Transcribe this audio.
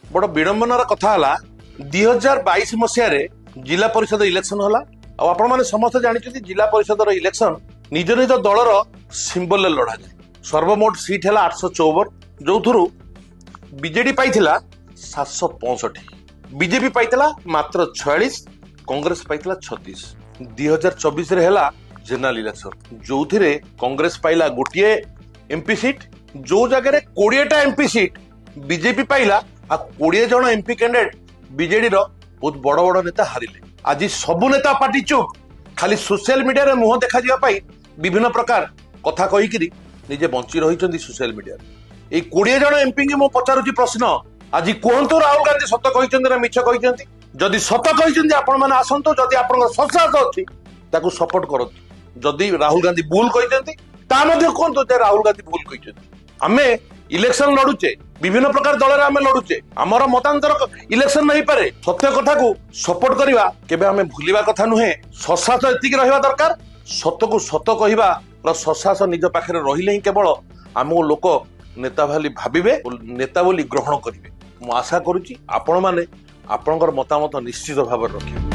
बड़ विडंबनार कथा है 2022 मसीह जिला परिषद इलेक्शन होला आपण मैंने समस्त जानते जिला परिषद इलेक्शन निज निज दलर सिंबल लड़ा जाए सर्वमोट सीट है 854 जो थुरु बीजेडी पाई 765 बीजेपी पाई मात्र 46 कांग्रेस पाई 36 2024 रे हैला जनरल इलेक्शन जो थे कांग्रेस पाइला गोटे एमपी सीट जो जगह 20टा एमपी सीट बीजेपी पाइला आ 20 जन एमपी कैंडिडेट बीजेडी रो बहुत बड़ बड़ नेता हारिले आज सबु नेता पार्टी चुप खाली सोशल मीडिया रे मुह देखा जिया पाई विभिन्न प्रकार कथा कहिकरी निजे बंची रही सोशल मीडिया ए 20 जन एमपी के मो पचारुची प्रश्न आज कहतु राहुल गांधी सत कहिसंती ना मिछ कहिसंती जदि सत कहिसंती आपण माने आसंतो जदि आपण संसार अछि ताकू सपोर्ट करत जदि राहुल गांधी भूल कहिसंती ता मध्ये कहतु जे राहुल गांधी भूल कहिसंती आमे इलेक्शन लड़ुचे विभिन्न प्रकार दल आम लड़ुचे आमर मतांतर इलेक्शन नहीं पारे सत्य कथा को सपोर्ट करवा केबे आमे भूलिबा कथा नुहे ससास एतिक रहिबा दरकार सत को सत कहिबा ससास निज पाखरे रहिले ही केवल आमो लोक नेता भाली भाबिबे नेता बोली ग्रहण करिवे मु आशा करूची आपण माने आपणकर मतामत निश्चित भाव रखिबे।